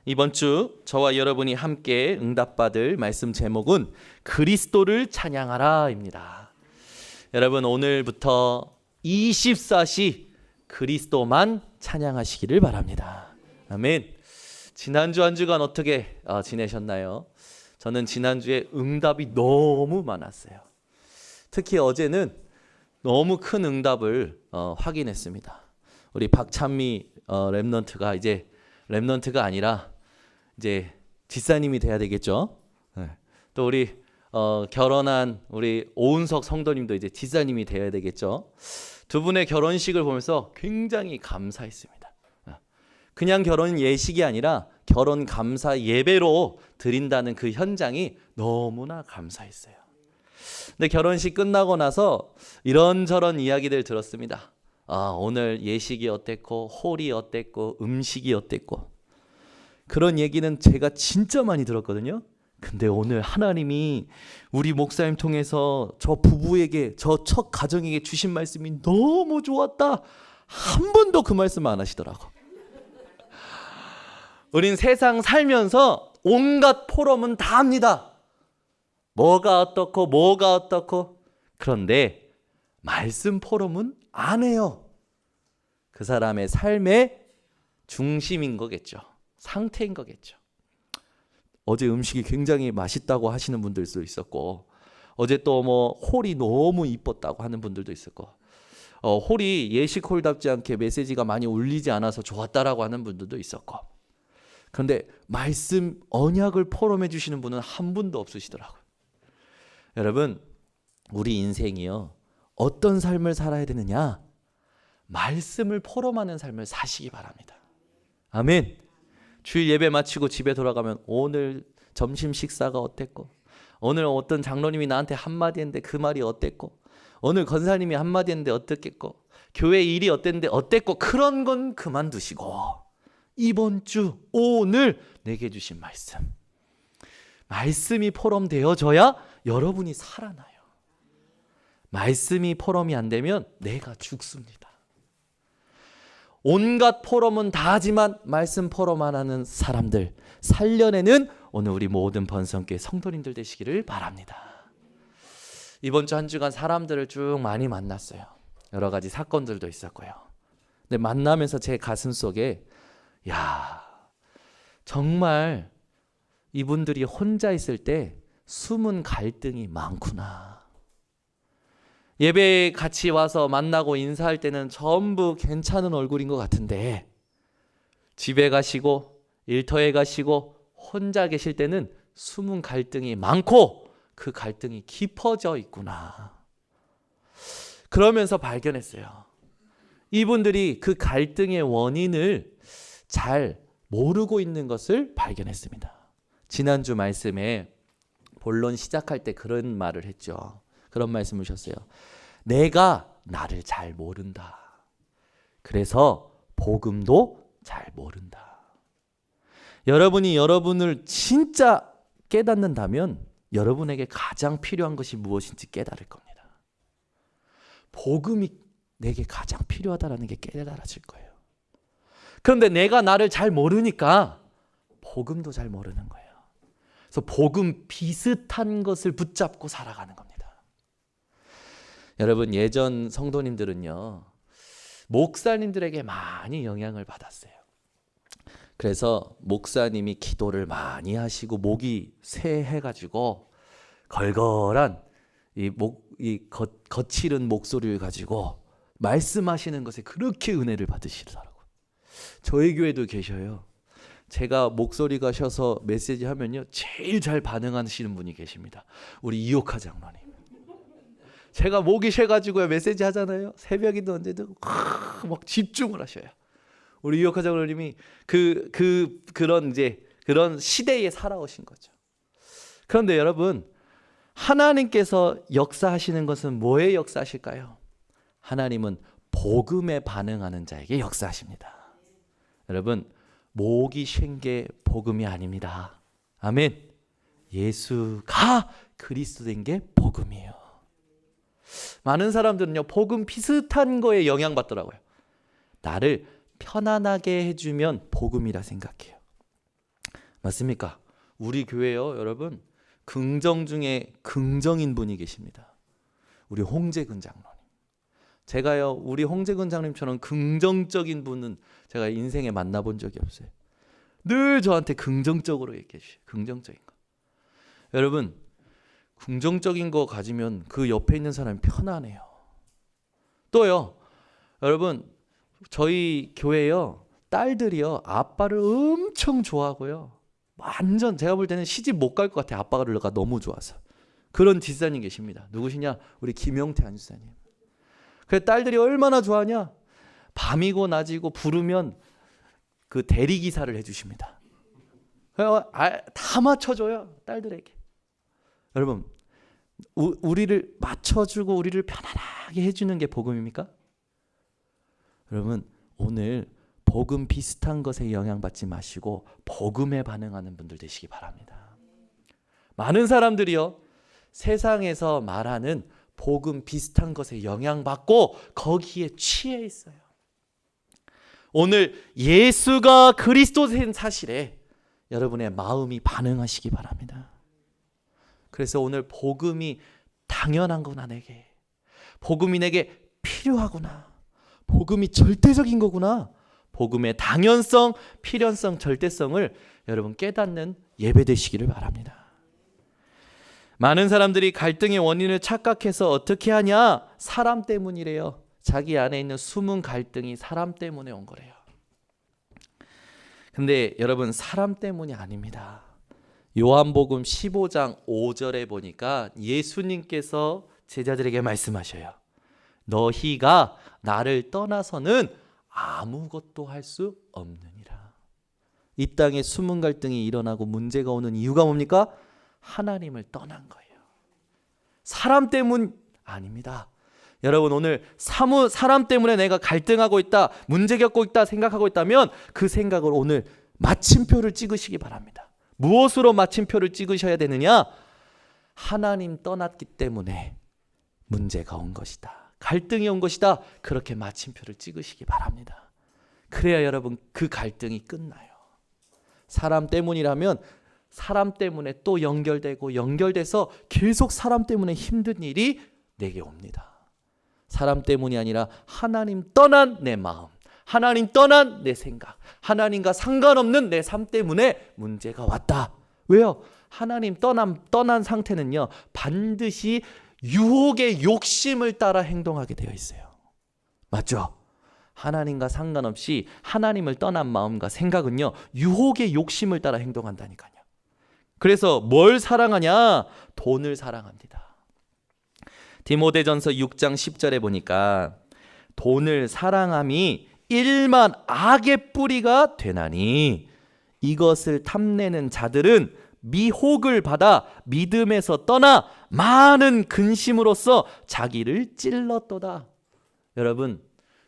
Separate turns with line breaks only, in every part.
이번 주 저와 여러분이 함께 응답받을 말씀 제목은 그리스도를 찬양하라입니다. 여러분, 오늘부터 24시 그리스도만 찬양하시기를 바랍니다. 아멘. 지난주 한 주간 어떻게 지내셨나요? 저는 지난주에 응답이 너무 많았어요. 특히 어제는 너무 큰 응답을 확인했습니다. 우리 박찬미 랩넌트가 이제 랩넌트가 아니라 이제 집사님이 돼야 되겠죠. 또 우리 결혼한 우리 오은석 성도님도 이제 집사님이 돼야 되겠죠. 두 분의 결혼식을 보면서 굉장히 감사했습니다. 그냥 결혼 예식이 아니라 결혼 감사 예배로 드린다는 그 현장이 너무나 감사했어요. 근데 결혼식 끝나고 나서 이런저런 이야기들 들었습니다. 오늘 예식이 어땠고, 홀이 어땠고, 음식이 어땠고, 그런 얘기는 제가 진짜 많이 들었거든요. 근데 오늘 하나님이 우리 목사님 통해서 저 부부에게, 저 첫 가정에게 주신 말씀이 너무 좋았다. 한 번도 그 말씀 안 하시더라고. 우린 세상 살면서 온갖 포럼은 다 합니다. 뭐가 어떻고 뭐가 어떻고. 그런데 말씀 포럼은 안 해요. 그 사람의 삶의 중심인 거겠죠. 상태인 거겠죠. 어제 음식이 굉장히 맛있다고 하시는 분들도 있었고, 어제 또 뭐 홀이 너무 이뻤다고 하는 분들도 있었고, 홀이 예식 홀답지 않게 메시지가 많이 울리지 않아서 좋았다라고 하는 분들도 있었고, 그런데 말씀 언약을 포럼해 주시는 분은 한 분도 없으시더라고요. 여러분, 우리 인생이요, 어떤 삶을 살아야 되느냐? 말씀을 포럼하는 삶을 사시기 바랍니다. 아멘. 주일 예배 마치고 집에 돌아가면 오늘 점심 식사가 어땠고, 오늘 어떤 장로님이 나한테 한마디 했는데 그 말이 어땠고, 오늘 권사님이 한마디 했는데 어떻겠고, 교회 일이 어땠는데 어땠고, 그런 건 그만두시고 이번 주 오늘 내게 주신 말씀이 포럼되어져야 여러분이 살아나요. 말씀이 포럼이 안 되면 내가 죽습니다. 온갖 포럼은 다 하지만 말씀 포럼 안 하는 사람들 살려내는 오늘 우리 모든 번성교회 성도님들 되시기를 바랍니다. 이번 주 한 주간 사람들을 쭉 많이 만났어요. 여러 가지 사건들도 있었고요. 근데 만나면서 제 가슴 속에 정말 이분들이 혼자 있을 때 숨은 갈등이 많구나. 예배에 같이 와서 만나고 인사할 때는 전부 괜찮은 얼굴인 것 같은데, 집에 가시고 일터에 가시고 혼자 계실 때는 숨은 갈등이 많고 그 갈등이 깊어져 있구나. 그러면서 발견했어요. 이분들이 그 갈등의 원인을 잘 모르고 있는 것을 발견했습니다. 지난주 말씀에 본론 시작할 때 그런 말을 했죠. 그런 말씀을 주셨어요. 내가 나를 잘 모른다. 그래서 복음도 잘 모른다. 여러분이 여러분을 진짜 깨닫는다면 여러분에게 가장 필요한 것이 무엇인지 깨달을 겁니다. 복음이 내게 가장 필요하다는 게 깨달아질 거예요. 그런데 내가 나를 잘 모르니까 복음도 잘 모르는 거예요. 그래서 복음 비슷한 것을 붙잡고 살아가는 겁니다. 여러분, 예전 성도님들은요, 목사님들에게 많이 영향을 받았어요. 그래서 목사님이 기도를 많이 하시고 목이 쇠해가지고 걸걸한 거칠은 목소리를 가지고 말씀하시는 것에 그렇게 은혜를 받으시더라고요. 저희 교회도 계셔요. 제가 목소리가 쉬어서 메시지 하면요, 제일 잘 반응하시는 분이 계십니다. 우리 이옥하 장로님. 제가 목이 쉬어가지고 메시지 하잖아요. 새벽이든 언제든 막 집중을 하셔요. 우리 이옥하 장로님이 그런 시대에 살아오신 거죠. 그런데 여러분, 하나님께서 역사하시는 것은 뭐에 역사하실까요? 하나님은 복음에 반응하는 자에게 역사하십니다. 여러분, 목이 쉰 게 복음이 아닙니다. 아멘. 예수가 그리스도 된 게 복음이에요. 많은 사람들은요, 복음 비슷한 거에 영향받더라고요. 나를 편안하게 해주면 복음이라 생각해요. 맞습니까? 우리 교회요, 여러분, 긍정 중에 긍정인 분이 계십니다. 우리 홍재근 장로님. 제가요, 우리 홍재근 장로님처럼 긍정적인 분은 제가 인생에 만나본 적이 없어요. 늘 저한테 긍정적으로 얘기해 주셔요. 긍정적인 거. 여러분, 긍정적인 거 가지면 그 옆에 있는 사람이 편안해요. 또요, 여러분, 저희 교회요, 딸들이요, 아빠를 엄청 좋아하고요. 완전 제가 볼 때는 시집 못 갈 것 같아요. 아빠가 너무 좋아서. 그런 지사님 계십니다. 누구시냐? 우리 김용태 안지사님. 그 딸들이 얼마나 좋아하냐? 밤이고 낮이고 부르면 그 대리기사를 해주십니다. 다 맞춰줘요, 딸들에게. 여러분, 우리를 맞춰주고 우리를 편안하게 해주는 게 복음입니까? 여러분, 오늘 복음 비슷한 것에 영향받지 마시고 복음에 반응하는 분들 되시기 바랍니다. 많은 사람들이요, 세상에서 말하는 복음 비슷한 것에 영향받고 거기에 취해 있어요. 오늘 예수가 그리스도인 사실에 여러분의 마음이 반응하시기 바랍니다. 그래서 오늘 복음이 당연한구나, 내게. 복음이 내게 필요하구나. 복음이 절대적인 거구나. 복음의 당연성, 필연성, 절대성을 여러분 깨닫는 예배 되시기를 바랍니다. 많은 사람들이 갈등의 원인을 착각해서 어떻게 하냐? 사람 때문이래요. 자기 안에 있는 숨은 갈등이 사람 때문에 온 거래요. 근데 여러분, 사람 때문이 아닙니다. 요한복음 15장 5절에 보니까 예수님께서 제자들에게 말씀하셔요. 너희가 나를 떠나서는 아무것도 할 수 없느니라. 이 땅에 숨은 갈등이 일어나고 문제가 오는 이유가 뭡니까? 하나님을 떠난 거예요. 사람 때문 아닙니다. 여러분, 오늘 사람 때문에 내가 갈등하고 있다, 문제 겪고 있다 생각하고 있다면 그 생각을 오늘 마침표를 찍으시기 바랍니다. 무엇으로 마침표를 찍으셔야 되느냐? 하나님 떠났기 때문에 문제가 온 것이다, 갈등이 온 것이다. 그렇게 마침표를 찍으시기 바랍니다. 그래야 여러분 그 갈등이 끝나요. 사람 때문이라면 사람 때문에 또 연결돼서 계속 사람 때문에 힘든 일이 내게 옵니다. 사람 때문이 아니라 하나님 떠난 내 마음, 하나님 떠난 내 생각, 하나님과 상관없는 내 삶 때문에 문제가 왔다. 왜요? 하나님 떠난 상태는요, 반드시 유혹의 욕심을 따라 행동하게 되어 있어요. 맞죠? 하나님과 상관없이 하나님을 떠난 마음과 생각은요, 유혹의 욕심을 따라 행동한다니까요. 그래서 뭘 사랑하냐? 돈을 사랑합니다. 디모데전서 6장 10절에 보니까 돈을 사랑함이 일만 악의 뿌리가 되나니 이것을 탐내는 자들은 미혹을 받아 믿음에서 떠나 많은 근심으로써 자기를 찔렀도다.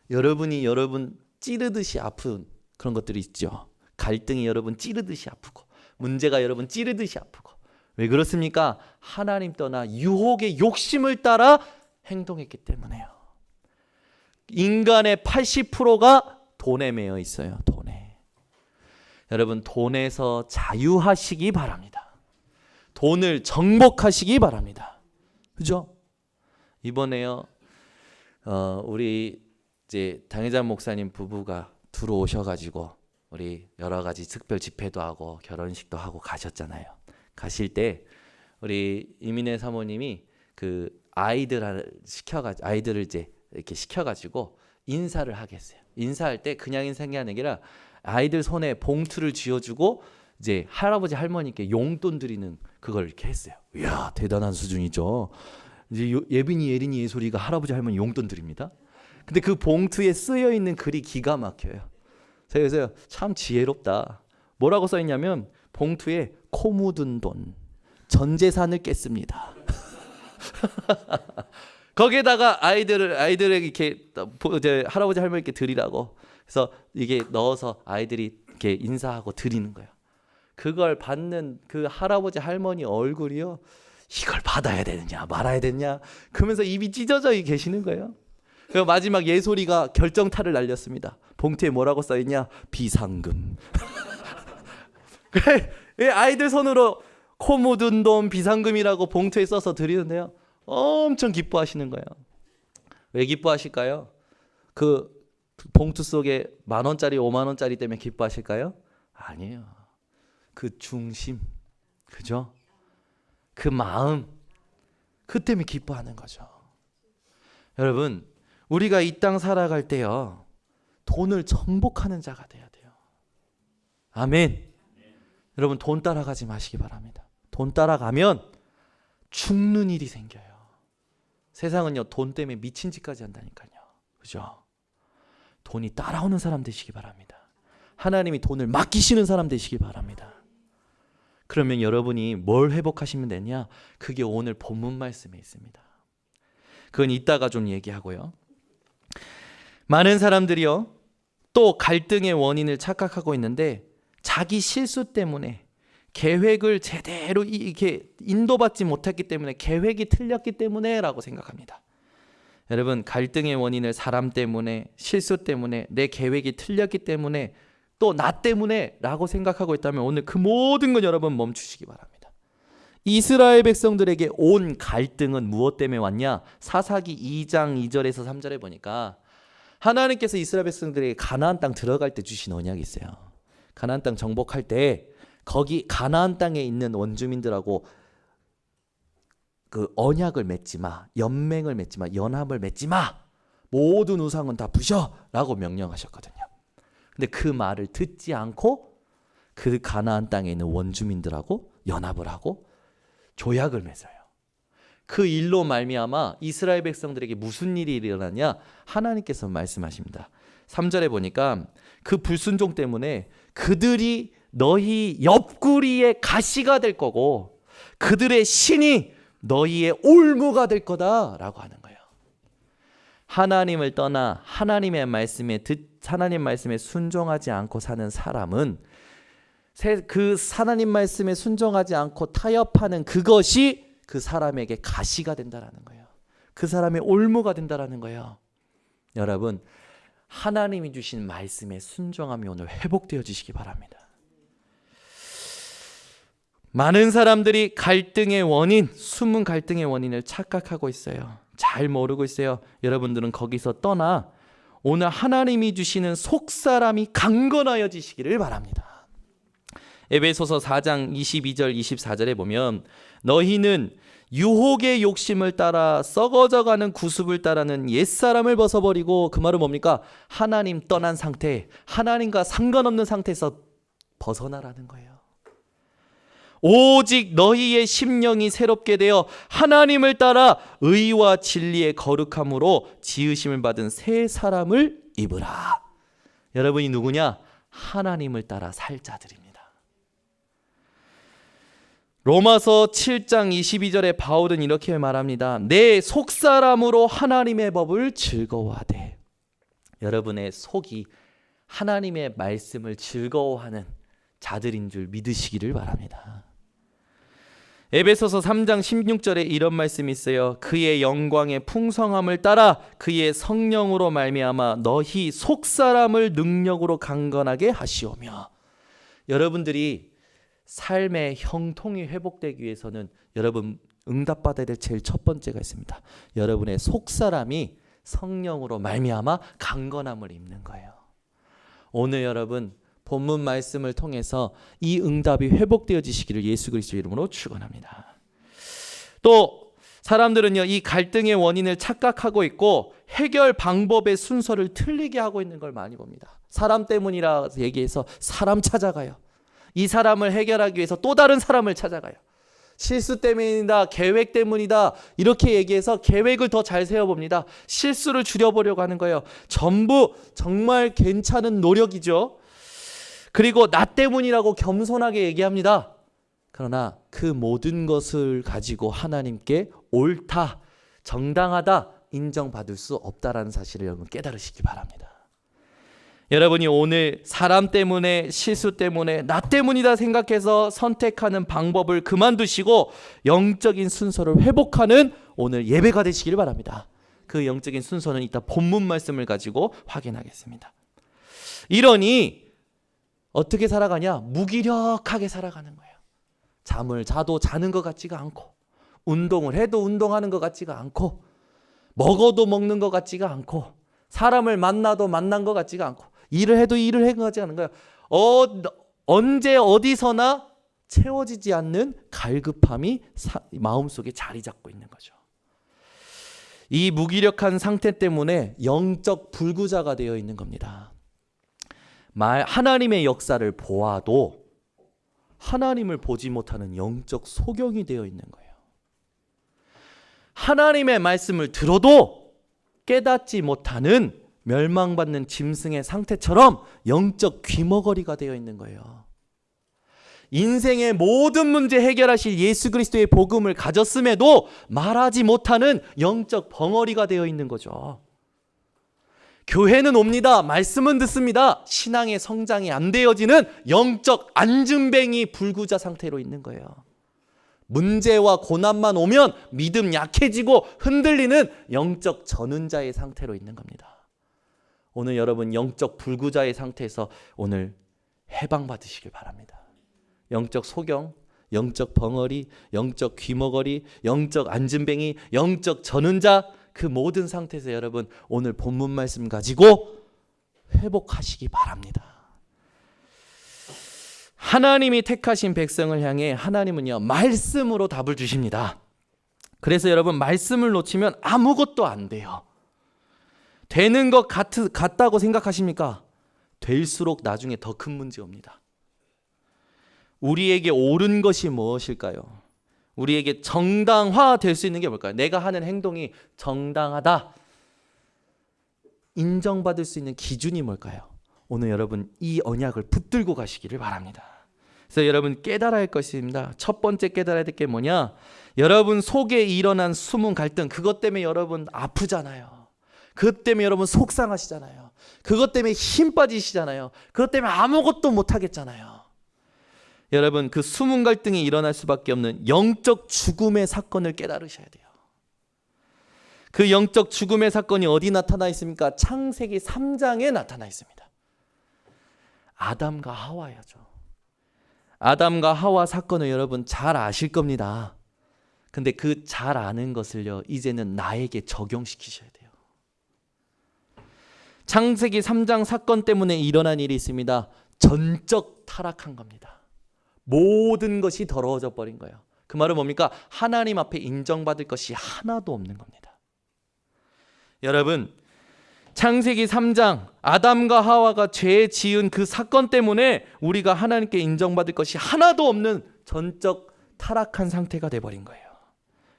여러분이 여러분 찌르듯이 아픈 그런 것들이 있죠. 갈등이 여러분 찌르듯이 아프고, 문제가 여러분 찌르듯이 아프고. 왜 그렇습니까? 하나님 떠나 유혹의 욕심을 따라 행동했기 때문에요. 인간의 80%가 돈에 매여 있어요. 돈에. 여러분, 돈에서 자유하시기 바랍니다. 돈을 정복하시기 바랍니다. 그죠? 이번에요, 우리 이제 당회장 목사님 부부가 들어오셔가지고 우리 여러 가지 특별 집회도 하고 결혼식도 하고 가셨잖아요. 가실 때 우리 이민혜 사모님이 그 아이들을 이제 이렇게 시켜가지고 인사를 하겠어요. 인사할 때 그냥 인사한 게 아니라 아이들 손에 봉투를 쥐어주고 이제 할아버지 할머니께 용돈 드리는 그걸 이렇게 했어요. 이야, 대단한 수준이죠. 이제 예빈이, 예린이, 예솔이가 할아버지 할머니 용돈 드립니다. 근데 그 봉투에 쓰여 있는 글이 기가 막혀요. 그래서 참 지혜롭다. 뭐라고 써 있냐면 봉투에 코 묻은 돈, 전 재산을 깼습니다. 거기에다가 아이들에게 이렇게 할아버지 할머니께 드리라고. 그래서 이게 넣어서 아이들이 이렇게 인사하고 드리는 거예요. 그걸 받는 그 할아버지 할머니 얼굴이요, 이걸 받아야 되느냐 말아야 되느냐 그러면서 입이 찢어져 계시는 거예요. 그리고 마지막 예솔이가 결정타를 날렸습니다. 봉투에 뭐라고 써있냐? 비상금. 그래, 예, 아이들 손으로 코 묻은 돈 비상금이라고 봉투에 써서 드리는데요, 엄청 기뻐하시는 거예요. 왜 기뻐하실까요? 그 봉투 속에 10,000원짜리 50,000원짜리 때문에 기뻐하실까요? 아니에요. 그 중심, 그죠? 그 마음, 그 때문에 기뻐하는 거죠. 여러분, 우리가 이 땅 살아갈 때요, 돈을 정복하는 자가 돼야 돼요. 아멘. 여러분, 돈 따라가지 마시기 바랍니다. 돈 따라가면 죽는 일이 생겨요. 세상은요, 돈 때문에 미친 짓까지 한다니까요. 그죠? 돈이 따라오는 사람 되시기 바랍니다. 하나님이 돈을 맡기시는 사람 되시기 바랍니다. 그러면 여러분이 뭘 회복하시면 되냐? 그게 오늘 본문 말씀에 있습니다. 그건 이따가 좀 얘기하고요. 많은 사람들이요, 또 갈등의 원인을 착각하고 있는데, 자기 실수 때문에 계획을 제대로 이렇게 인도받지 못했기 때문에, 계획이 틀렸기 때문에 라고 생각합니다. 여러분, 갈등의 원인을 사람 때문에, 실수 때문에, 내 계획이 틀렸기 때문에, 또 나 때문에 라고 생각하고 있다면 오늘 그 모든 건 여러분 멈추시기 바랍니다. 이스라엘 백성들에게 온 갈등은 무엇 때문에 왔냐? 사사기 2장 2절에서 3절에 보니까 하나님께서 이스라엘 백성들에게 가나안 땅 들어갈 때 주신 언약이 있어요. 가나안 땅 정복할 때 거기 가나안 땅에 있는 원주민들하고 그 언약을 맺지 마, 연맹을 맺지 마, 연합을 맺지 마, 모든 우상은 다 부셔라고 명령하셨거든요. 근데 그 말을 듣지 않고 그 가나안 땅에 있는 원주민들하고 연합을 하고 조약을 맺어요. 그 일로 말미암아 이스라엘 백성들에게 무슨 일이 일어나냐? 하나님께서 말씀하십니다. 3절에 보니까 그 불순종 때문에 그들이 너희 옆구리의 가시가 될 거고 그들의 신이 너희의 올무가 될 거다라고 하는 거예요. 하나님을 떠나 하나님 말씀에 순종하지 않고 사는 사람은 그 하나님 말씀에 순종하지 않고 타협하는 그것이 그 사람에게 가시가 된다라는 거예요. 그 사람의 올무가 된다라는 거예요. 여러분, 하나님이 주신 말씀에 순종함이 오늘 회복되어지시기 바랍니다. 많은 사람들이 갈등의 원인, 숨은 갈등의 원인을 착각하고 있어요. 잘 모르고 있어요. 여러분들은 거기서 떠나 오늘 하나님이 주시는 속사람이 강건하여지시기를 바랍니다. 에베소서 4장 22절 24절에 보면 너희는 유혹의 욕심을 따라 썩어져가는 구습을 따르는 옛사람을 벗어버리고, 그 말은 뭡니까? 하나님 떠난 상태, 하나님과 상관없는 상태에서 벗어나라는 거예요. 오직 너희의 심령이 새롭게 되어 하나님을 따라 의와 진리의 거룩함으로 지으심을 받은 새 사람을 입으라. 여러분이 누구냐? 하나님을 따라 살 자들입니다. 로마서 7장 22절에 바울은 이렇게 말합니다. 내 속사람으로 하나님의 법을 즐거워하되. 여러분의 속이 하나님의 말씀을 즐거워하는 자들인 줄 믿으시기를 바랍니다. 에베소서 3장 16절에 이런 말씀이 있어요. 그의 영광의 풍성함을 따라 그의 성령으로 말미암아 너희 속사람을 능력으로 강건하게 하시오며. 여러분들이 삶의 형통이 회복되기 위해서는 여러분 응답받아야 될 제일 첫 번째가 있습니다. 여러분의 속사람이 성령으로 말미암아 강건함을 입는 거예요. 오늘 여러분 본문 말씀을 통해서 이 응답이 회복되어지시기를 예수 그리스도의 이름으로 축원합니다. 또 사람들은요, 이 갈등의 원인을 착각하고 있고 해결 방법의 순서를 틀리게 하고 있는 걸 많이 봅니다. 사람 때문이라 얘기해서 사람 찾아가요. 이 사람을 해결하기 위해서 또 다른 사람을 찾아가요. 실수 때문이다, 계획 때문이다, 이렇게 얘기해서 계획을 더 잘 세워봅니다. 실수를 줄여보려고 하는 거예요. 전부 정말 괜찮은 노력이죠. 그리고 나 때문이라고 겸손하게 얘기합니다. 그러나 그 모든 것을 가지고 하나님께 옳다, 정당하다 인정받을 수 없다라는 사실을 여러분 깨달으시기 바랍니다. 여러분이 오늘 사람 때문에, 실수 때문에, 나 때문이다 생각해서 선택하는 방법을 그만두시고 영적인 순서를 회복하는 오늘 예배가 되시기를 바랍니다. 그 영적인 순서는 이따 본문 말씀을 가지고 확인하겠습니다. 이러니 어떻게 살아가냐? 무기력하게 살아가는 거예요. 잠을 자도 자는 것 같지가 않고, 운동을 해도 운동하는 것 같지가 않고, 먹어도 먹는 것 같지가 않고, 사람을 만나도 만난 것 같지가 않고, 일을 해도 일을 한 것 같지 않은 거예요. 언제 어디서나 채워지지 않는 갈급함이 마음속에 자리 잡고 있는 거죠. 이 무기력한 상태 때문에 영적 불구자가 되어 있는 겁니다. 하나님의 역사를 보아도 하나님을 보지 못하는 영적 소경이 되어 있는 거예요. 하나님의 말씀을 들어도 깨닫지 못하는 멸망받는 짐승의 상태처럼 영적 귀머거리가 되어 있는 거예요. 인생의 모든 문제 해결하실 예수 그리스도의 복음을 가졌음에도 말하지 못하는 영적 벙어리가 되어 있는 거죠. 교회는 옵니다. 말씀은 듣습니다. 신앙의 성장이 안 되어지는 영적 안진뱅이 불구자 상태로 있는 거예요. 문제와 고난만 오면 믿음 약해지고 흔들리는 영적 전운자의 상태로 있는 겁니다. 오늘 여러분 영적 불구자의 상태에서 오늘 해방받으시길 바랍니다. 영적 소경, 영적 벙어리, 영적 귀머거리, 영적 안진뱅이, 영적 전운자, 그 모든 상태에서 여러분 오늘 본문 말씀 가지고 회복하시기 바랍니다. 하나님이 택하신 백성을 향해 하나님은요 말씀으로 답을 주십니다. 그래서 여러분 말씀을 놓치면 아무것도 안 돼요. 되는 것 같다고 생각하십니까? 될수록 나중에 더 큰 문제 옵니다. 우리에게 옳은 것이 무엇일까요? 우리에게 정당화될 수 있는 게 뭘까요? 내가 하는 행동이 정당하다, 인정받을 수 있는 기준이 뭘까요? 오늘 여러분 이 언약을 붙들고 가시기를 바랍니다. 그래서 여러분 깨달아야 할 것입니다. 첫 번째 깨달아야 될 게 뭐냐? 여러분 속에 일어난 숨은 갈등, 그것 때문에 여러분 아프잖아요. 그것 때문에 여러분 속상하시잖아요. 그것 때문에 힘 빠지시잖아요. 그것 때문에 아무것도 못하겠잖아요. 여러분 그 숨은 갈등이 일어날 수밖에 없는 영적 죽음의 사건을 깨달으셔야 돼요. 그 영적 죽음의 사건이 어디 나타나 있습니까? 창세기 3장에 나타나 있습니다. 아담과 하와야죠. 아담과 하와 사건을 여러분 잘 아실 겁니다. 근데 그 잘 아는 것을요 이제는 나에게 적용시키셔야 돼요. 창세기 3장 사건 때문에 일어난 일이 있습니다. 전적 타락한 겁니다. 모든 것이 더러워져 버린 거예요. 그 말은 뭡니까? 하나님 앞에 인정받을 것이 하나도 없는 겁니다. 여러분 창세기 3장 아담과 하와가 죄 지은 그 사건 때문에 우리가 하나님께 인정받을 것이 하나도 없는 전적 타락한 상태가 돼버린 거예요.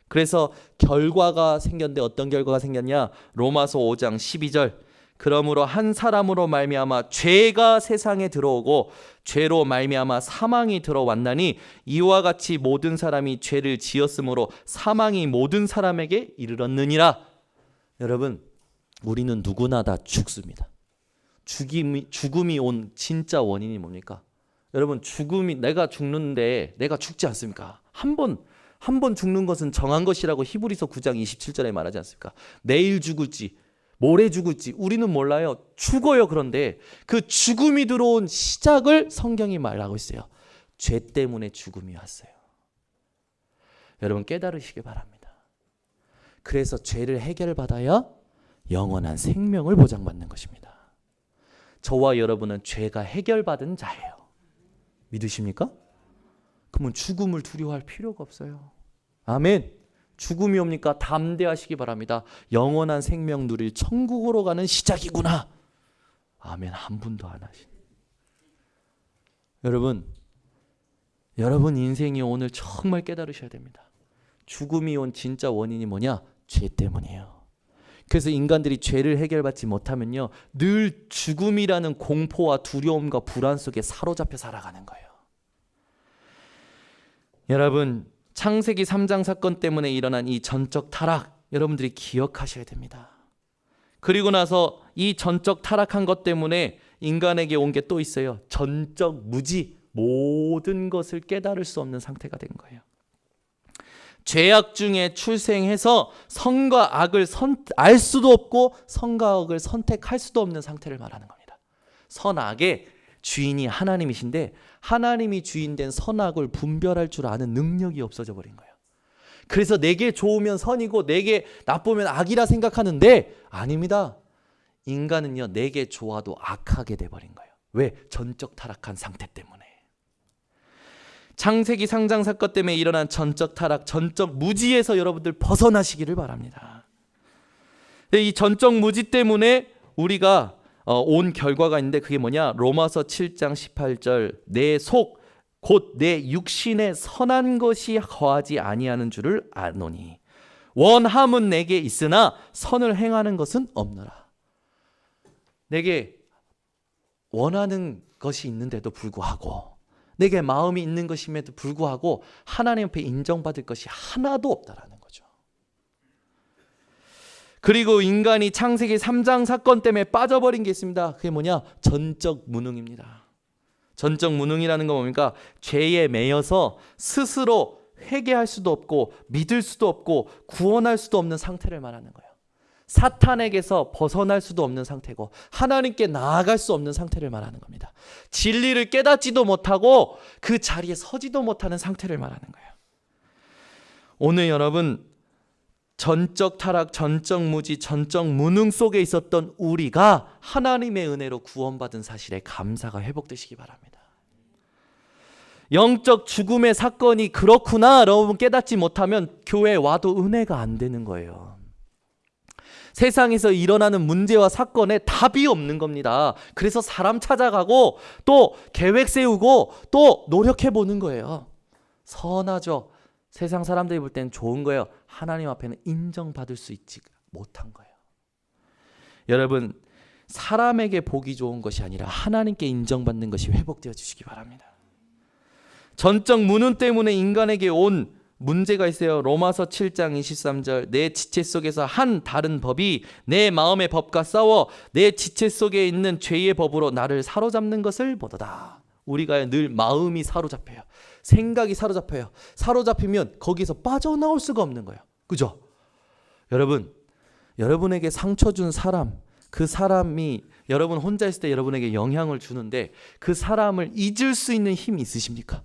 그래서 결과가 생겼는데 어떤 결과가 생겼냐? 로마서 5장 12절 그러므로 한 사람으로 말미암아 죄가 세상에 들어오고 죄로 말미암아 사망이 들어왔나니 이와 같이 모든 사람이 죄를 지었으므로 사망이 모든 사람에게 이르렀느니라. 여러분 우리는 누구나 다 죽습니다. 죽음이 온 진짜 원인이 뭡니까? 여러분 내가 죽는데 내가 죽지 않습니까? 한 번 죽는 것은 정한 것이라고 히브리서 9장 27절에 말하지 않습니까? 내일 죽을지 모레 죽을지 우리는 몰라요. 죽어요. 그런데 그 죽음이 들어온 시작을 성경이 말하고 있어요. 죄 때문에 죽음이 왔어요. 여러분 깨달으시기 바랍니다. 그래서 죄를 해결받아야 영원한 생명을 보장받는 것입니다. 저와 여러분은 죄가 해결받은 자예요. 믿으십니까? 그러면 죽음을 두려워할 필요가 없어요. 아멘. 죽음이 옵니까? 담대하시기 바랍니다. 영원한 생명 누릴 천국으로 가는 시작이구나. 아멘. 한 분도 안 하신. 여러분 인생이 오늘 정말 깨달으셔야 됩니다. 죽음이 온 진짜 원인이 뭐냐? 죄 때문이에요. 그래서 인간들이 죄를 해결받지 못하면요 늘 죽음이라는 공포와 두려움과 불안 속에 사로잡혀 살아가는 거예요. 여러분 창세기 3장 사건 때문에 일어난 이 전적 타락 여러분들이 기억하셔야 됩니다. 그리고 나서 이 전적 타락한 것 때문에 인간에게 온 게 또 있어요. 전적 무지, 모든 것을 깨달을 수 없는 상태가 된 거예요. 죄악 중에 출생해서 선과 악을 알 수도 없고 선과 악을 선택할 수도 없는 상태를 말하는 겁니다. 선악의 주인이 하나님이신데 하나님이 주인된 선악을 분별할 줄 아는 능력이 없어져 버린 거예요. 그래서 내게 좋으면 선이고 내게 나쁘면 악이라 생각하는데 아닙니다. 인간은요, 내게 좋아도 악하게 돼버린 거예요. 왜? 전적 타락한 상태 때문에. 창세기 상장 사건 때문에 일어난 전적 타락, 전적 무지에서 여러분들 벗어나시기를 바랍니다. 이 전적 무지 때문에 우리가 온 결과가 있는데 그게 뭐냐? 로마서 7장 18절 내 속 곧 내 육신에 선한 것이 거하지 아니하는 줄을 아노니 원함은 내게 있으나 선을 행하는 것은 없노라. 내게 원하는 것이 있는데도 불구하고 내게 마음이 있는 것임에도 불구하고 하나님 앞에 인정받을 것이 하나도 없다라는 거죠. 그리고 인간이 창세기 3장 사건 때문에 빠져버린 게 있습니다. 그게 뭐냐? 전적 무능입니다. 전적 무능이라는 건 뭡니까? 죄에 매여서 스스로 회개할 수도 없고 믿을 수도 없고 구원할 수도 없는 상태를 말하는 거예요. 사탄에게서 벗어날 수도 없는 상태고 하나님께 나아갈 수 없는 상태를 말하는 겁니다. 진리를 깨닫지도 못하고 그 자리에 서지도 못하는 상태를 말하는 거예요. 오늘 여러분, 전적 타락, 전적 무지, 전적 무능 속에 있었던 우리가 하나님의 은혜로 구원받은 사실에 감사가 회복되시기 바랍니다. 영적 죽음의 사건이 그렇구나 여러분 깨닫지 못하면 교회에 와도 은혜가 안 되는 거예요. 세상에서 일어나는 문제와 사건에 답이 없는 겁니다. 그래서 사람 찾아가고 또 계획 세우고 또 노력해 보는 거예요. 선하죠. 세상 사람들이 볼 때는 좋은 거예요. 하나님 앞에는 인정받을 수 있지 못한 거예요. 여러분, 사람에게 보기 좋은 것이 아니라 하나님께 인정받는 것이 회복되어 주시기 바랍니다. 전적 무능 때문에 인간에게 온 문제가 있어요. 로마서 7장 23절 내 지체 속에서 한 다른 법이 내 마음의 법과 싸워 내 지체 속에 있는 죄의 법으로 나를 사로잡는 것을 보도다. 우리가 늘 마음이 사로잡혀요. 생각이 사로잡혀요. 사로잡히면 거기서 빠져나올 수가 없는 거예요. 그죠? 여러분, 여러분에게 상처 준 사람, 그 사람이 여러분 혼자 있을 때 여러분에게 영향을 주는데 그 사람을 잊을 수 있는 힘이 있으십니까?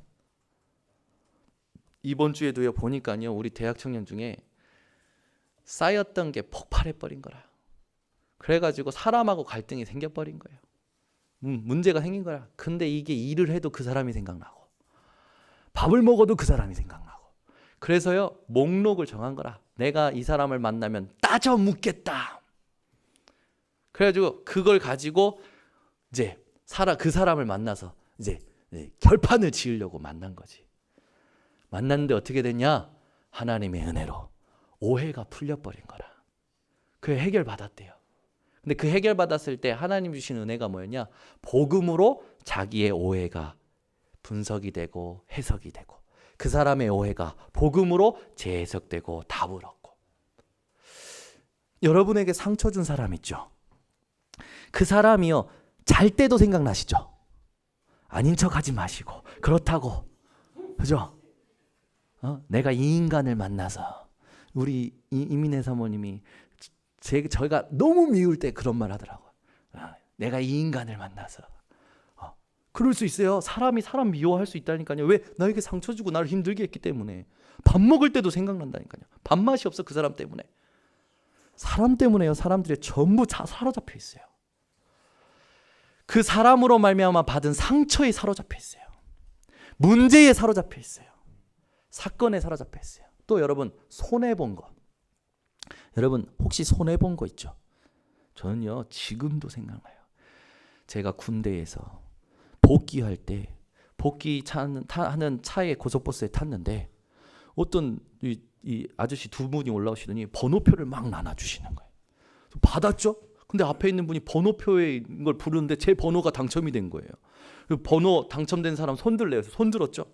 이번 주에도요 보니까요 우리 대학 청년 중에 쌓였던 게 폭발해버린 거라. 그래가지고 사람하고 갈등이 생겨버린 거예요. 문제가 생긴 거야. 근데 이게 일을 해도 그 사람이 생각나고 밥을 먹어도 그 사람이 생각나고 그래서요 목록을 정한 거라. 내가 이 사람을 만나면 따져 묻겠다. 그래가지고 그걸 가지고 이제 그 사람을 만나서 이제 결판을 지으려고 만난 거지. 만났는데 어떻게 됐냐? 하나님의 은혜로 오해가 풀려버린 거라. 그 해결받았대요. 근데 그 해결받았을 때 하나님 주신 은혜가 뭐였냐? 복음으로 자기의 오해가 분석이 되고 해석이 되고 그 사람의 오해가 복음으로 재해석되고 답을 얻고. 여러분에게 상처 준 사람 있죠? 그 사람이요 잘 때도 생각나시죠? 아닌 척하지 마시고 그렇다고 그죠? 내가 이 인간을 만나서 우리 이민혜 사모님이 저희가 너무 미울 때 그런 말 하더라고요. 내가 이 인간을 만나서 그럴 수 있어요. 사람이 사람 미워할 수 있다니까요. 왜? 나에게 상처 주고 나를 힘들게 했기 때문에. 밥 먹을 때도 생각난다니까요. 밥맛이 없어 그 사람 때문에. 사람 때문에요. 사람들이 전부 다 사로잡혀 있어요. 그 사람으로 말미암아 받은 상처에 사로잡혀 있어요. 문제에 사로잡혀 있어요. 사건에 사로잡혀 있어요. 또 여러분 손해본 거. 여러분 혹시 손해본 거 있죠? 저는요 지금도 생각나요. 제가 군대에서 복귀할 때 하는 차에 고속버스에 탔는데 어떤 이 아저씨 두 분이 올라오시더니 번호표를 막 나눠주시는 거예요. 받았죠? 근데 앞에 있는 분이 번호표인 걸 부르는데 제 번호가 당첨이 된 거예요. 번호 당첨된 사람 손들래요. 손들었죠?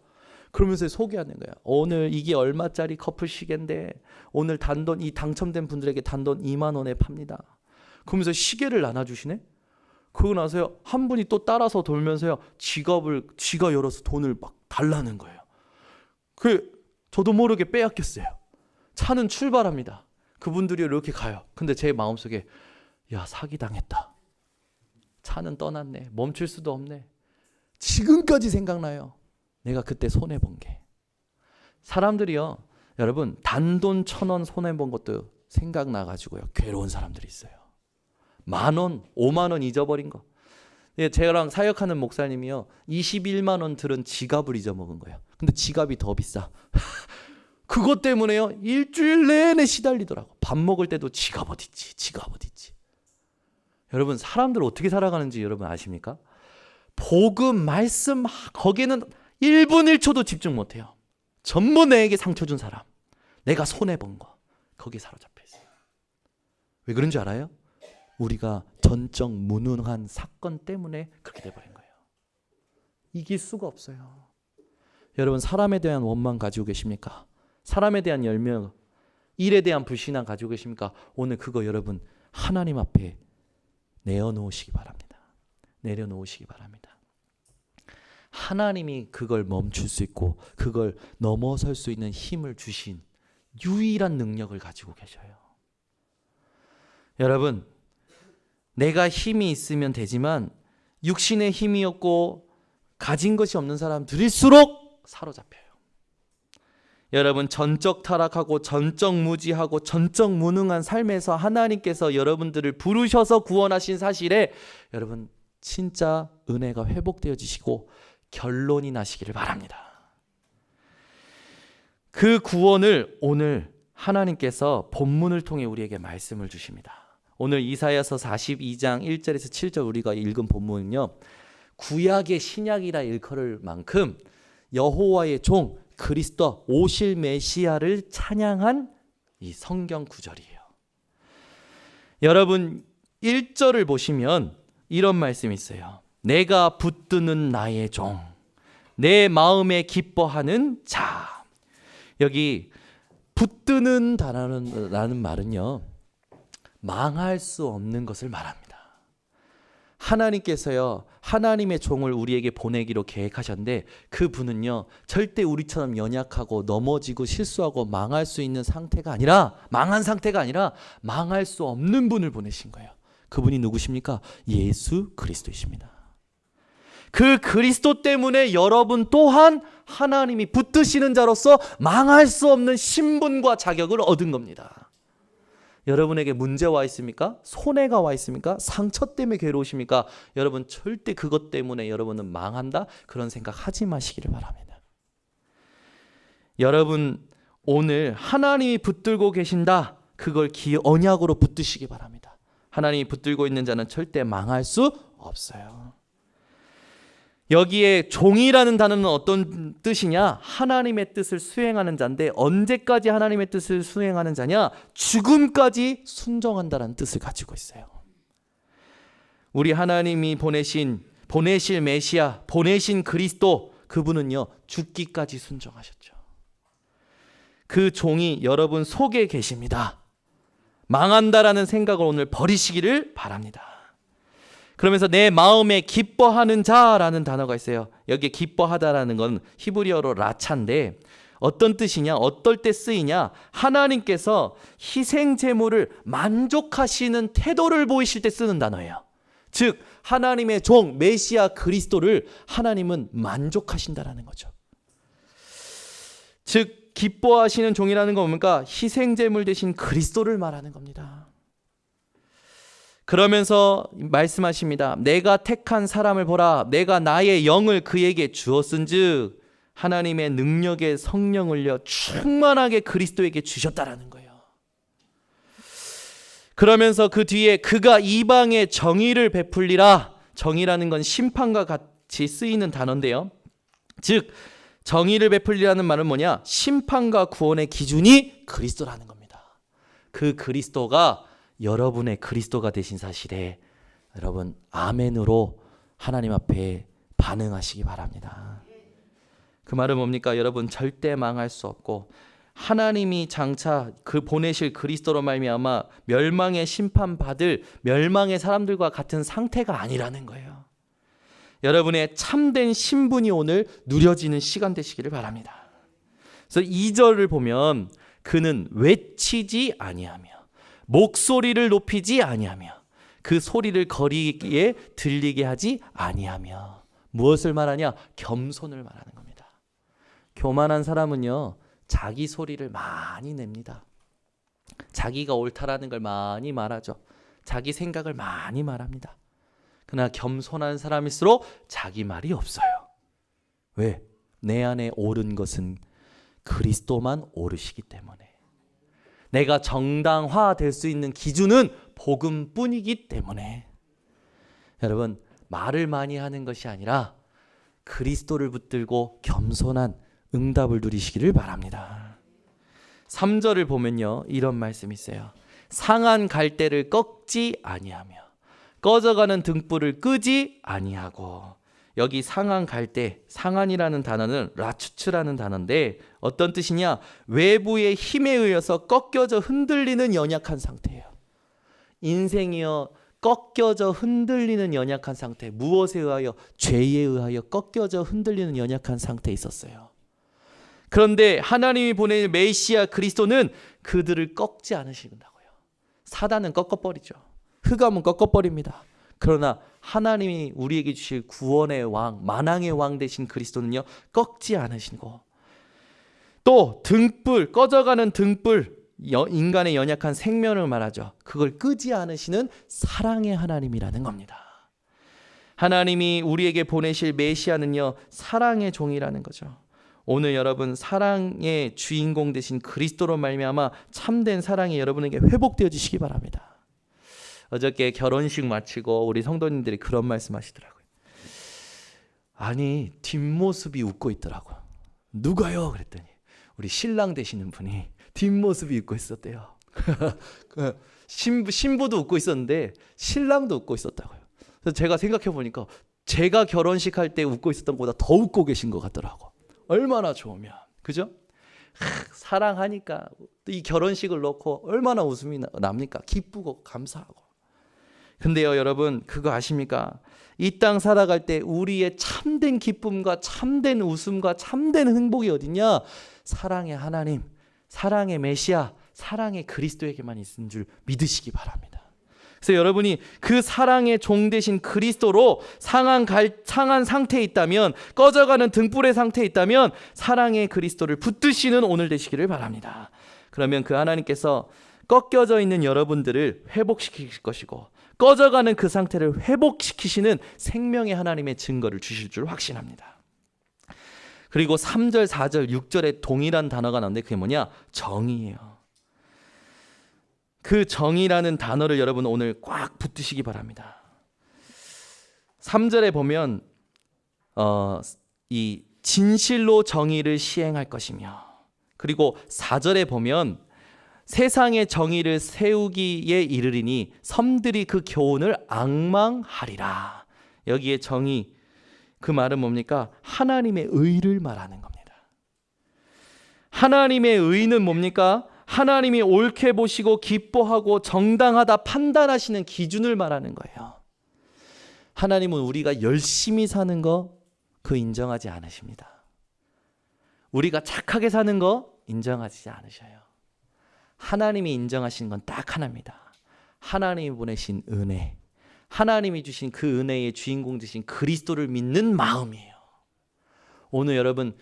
그러면서 소개하는 거야. 오늘 이게 얼마짜리 커플 시계인데 오늘 단돈 이 당첨된 분들에게 단돈 2만 원에 팝니다. 그러면서 시계를 나눠주시네. 그러고 나서요 한 분이 또 따라서 돌면서요 지가 열어서 돈을 막 달라는 거예요. 저도 모르게 빼앗겼어요. 차는 출발합니다. 그분들이 이렇게 가요. 근데 제 마음속에 야 사기당했다. 차는 떠났네. 멈출 수도 없네. 지금까지 생각나요. 내가 그때 손해본 게. 사람들이요, 여러분 단돈 1,000원 손해본 것도 생각나가지고요 괴로운 사람들이 있어요. 10,000원, 50,000원 잊어버린 거. 제가랑 사역하는 목사님이요 21만 원 들은 지갑을 잊어먹은 거예요. 근데 지갑이 더 비싸. 그것 때문에요 일주일 내내 시달리더라고. 밥 먹을 때도 지갑 어딨지, 지갑 어딨지. 여러분 사람들 어떻게 살아가는지 여러분 아십니까? 복음, 말씀 거기에는 1분 1초도 집중 못해요. 전부 내게 상처 준 사람, 내가 손해본 거, 거기에 사로잡혀 있어요. 왜 그런 줄 알아요? 우리가 전적 무능한 사건 때문에 그렇게 돼버린 거예요. 이길 수가 없어요. 여러분 사람에 대한 원망 가지고 계십니까? 사람에 대한 열명, 일에 대한 불신앙 가지고 계십니까? 오늘 그거 여러분 하나님 앞에 내어놓으시기 바랍니다. 내려놓으시기 바랍니다. 하나님이 그걸 멈출 수 있고 그걸 넘어설 수 있는 힘을 주신 유일한 능력을 가지고 계셔요. 여러분 내가 힘이 있으면 되지만 육신의 힘이 없고 가진 것이 없는 사람들일수록 사로잡혀요. 여러분 전적 타락하고 전적 무지하고 전적 무능한 삶에서 하나님께서 여러분들을 부르셔서 구원하신 사실에 여러분 진짜 은혜가 회복되어지시고 결론이 나시기를 바랍니다. 그 구원을 오늘 하나님께서 본문을 통해 우리에게 말씀을 주십니다. 오늘 이사야서 42장 1절에서 7절 우리가 읽은 본문은요 구약의 신약이라 일컬을 만큼 여호와의 종 그리스도 오실 메시아를 찬양한 이 성경 구절이에요. 여러분 1절을 보시면 이런 말씀이 있어요. 내가 붙드는 나의 종, 내 마음에 기뻐하는 자. 여기 붙드는 다라는 말은요 망할 수 없는 것을 말합니다. 하나님께서요 하나님의 종을 우리에게 보내기로 계획하셨는데 그분은요 절대 우리처럼 연약하고 넘어지고 실수하고 망할 수 있는 상태가 아니라 망한 상태가 아니라 망할 수 없는 분을 보내신 거예요. 그분이 누구십니까? 예수 그리스도이십니다. 그 그리스도 때문에 여러분 또한 하나님이 붙드시는 자로서 망할 수 없는 신분과 자격을 얻은 겁니다. 여러분에게 문제 와 있습니까? 손해가 와 있습니까? 상처 때문에 괴로우십니까? 여러분 절대 그것 때문에 여러분은 망한다? 그런 생각 하지 마시기를 바랍니다. 여러분 오늘 하나님이 붙들고 계신다. 그걸 언약으로 붙드시기 바랍니다. 하나님이 붙들고 있는 자는 절대 망할 수 없어요. 여기에 종이라는 단어는 어떤 뜻이냐? 하나님의 뜻을 수행하는 자인데 언제까지 하나님의 뜻을 수행하는 자냐? 죽음까지 순종한다는 뜻을 가지고 있어요. 우리 하나님이 보내실 메시아, 보내신 그리스도 그분은요 죽기까지 순종하셨죠. 그 종이 여러분 속에 계십니다. 망한다라는 생각을 오늘 버리시기를 바랍니다. 그러면서 내 마음에 기뻐하는 자라는 단어가 있어요. 여기에 기뻐하다라는 건 히브리어로 라차인데 어떤 뜻이냐? 어떨 때 쓰이냐? 하나님께서 희생 제물을 만족하시는 태도를 보이실 때 쓰는 단어예요. 즉 하나님의 종 메시아 그리스도를 하나님은 만족하신다라는 거죠. 즉 기뻐하시는 종이라는 건 뭡니까? 희생 제물 대신 그리스도를 말하는 겁니다. 그러면서 말씀하십니다. 내가 택한 사람을 보라. 내가 나의 영을 그에게 주었은즉 하나님의 능력의 성령을요 충만하게 그리스도에게 주셨다라는 거예요. 그러면서 그 뒤에 그가 이방의 정의를 베풀리라. 정의라는 건 심판과 같이 쓰이는 단어인데요. 즉 정의를 베풀리라는 말은 뭐냐? 심판과 구원의 기준이 그리스도라는 겁니다. 그 그리스도가 여러분의 그리스도가 되신 사실에 여러분 아멘으로 하나님 앞에 반응하시기 바랍니다. 그 말은 뭡니까? 여러분 절대 망할 수 없고 하나님이 장차 그 보내실 그리스도로 말미암아 멸망의 심판받을 멸망의 사람들과 같은 상태가 아니라는 거예요. 여러분의 참된 신분이 오늘 누려지는 시간 되시기를 바랍니다. 그래서 2절을 보면 그는 외치지 아니하며 목소리를 높이지 아니하며 그 소리를 거리에 들리게 하지 아니하며 무엇을 말하냐? 겸손을 말하는 겁니다. 교만한 사람은요, 자기 소리를 많이 냅니다. 자기가 옳다라는 걸 많이 말하죠. 자기 생각을 많이 말합니다. 그러나 겸손한 사람일수록 자기 말이 없어요. 왜? 내 안에 옳은 것은 그리스도만 옳으시기 때문에. 내가 정당화될 수 있는 기준은 복음뿐이기 때문에. 여러분, 말을 많이 하는 것이 아니라 그리스도를 붙들고 겸손한 응답을 누리시기를 바랍니다. 3절을 보면요, 이런 말씀이 있어요. 상한 갈대를 꺾지 아니하며 꺼져가는 등불을 끄지 아니하고. 여기 상한 갈대, 상한이라는 단어는 라추츠라는 단어인데 어떤 뜻이냐? 외부의 힘에 의해서 꺾여져 흔들리는 연약한 상태예요. 인생이요, 꺾여져 흔들리는 연약한 상태. 무엇에 의하여? 죄에 의하여 꺾여져 흔들리는 연약한 상태에 있었어요. 그런데 하나님이 보내는 메시아 그리스도는 그들을 꺾지 않으신다고요. 사단은 꺾어버리죠. 흑암은 꺾어버립니다. 그러나 하나님이 우리에게 주실 구원의 왕, 만왕의 왕 되신 그리스도는요, 꺾지 않으시고, 또 등불, 꺼져가는 등불, 인간의 연약한 생명을 말하죠. 그걸 끄지 않으시는 사랑의 하나님이라는 겁니다. 하나님이 우리에게 보내실 메시아는요, 사랑의 종이라는 거죠. 오늘 여러분, 사랑의 주인공 되신 그리스도로 말미암아 참된 사랑이 여러분에게 회복되어지시기 바랍니다. 어저께 결혼식 마치고 우리 성도님들이 그런 말씀하시더라고요. 아니, 뒷모습이 웃고 있더라고요. 누가요? 그랬더니 우리 신랑 되시는 분이 뒷모습이 웃고 있었대요. 신부도 웃고 있었는데 신랑도 웃고 있었다고요. 그래서 제가 생각해 보니까 제가 결혼식 할 때 웃고 있었던 것보다 더 웃고 계신 것 같더라고. 얼마나 좋으면, 그죠? 사랑하니까 이 결혼식을 놓고 얼마나 웃음이 납니까? 기쁘고 감사하고. 근데요, 여러분, 그거 아십니까? 이 땅 살아갈 때 우리의 참된 기쁨과 참된 웃음과 참된 행복이 어디냐? 사랑의 하나님, 사랑의 메시아, 사랑의 그리스도에게만 있는 줄 믿으시기 바랍니다. 그래서 여러분이 그 사랑의 종 되신 그리스도로 상한 상태에 있다면, 꺼져가는 등불의 상태에 있다면 사랑의 그리스도를 붙드시는 오늘 되시기를 바랍니다. 그러면 그 하나님께서 꺾여져 있는 여러분들을 회복시키실 것이고, 꺼져가는 그 상태를 회복시키시는 생명의 하나님의 증거를 주실 줄 확신합니다. 그리고 3절, 4절, 6절에 동일한 단어가 나오는데 그게 뭐냐? 정의예요. 그 정의라는 단어를 여러분 오늘 꽉 붙드시기 바랍니다. 3절에 보면 이 진실로 정의를 시행할 것이며, 그리고 4절에 보면 세상의 정의를 세우기에 이르리니 섬들이 그 교훈을 앙망하리라. 여기에 정의, 그 말은 뭡니까? 하나님의 의를 말하는 겁니다. 하나님의 의는 뭡니까? 하나님이 옳게 보시고 기뻐하고 정당하다 판단하시는 기준을 말하는 거예요. 하나님은 우리가 열심히 사는 거 그 인정하지 않으십니다. 우리가 착하게 사는 거 인정하지 않으셔요. 하나님이 인정하시는 건 딱 하나입니다. 하나님이 보내신 은혜, 하나님이 주신 그 은혜의 주인공 되신 그리스도를 믿는 마음이에요. 오늘 여러분,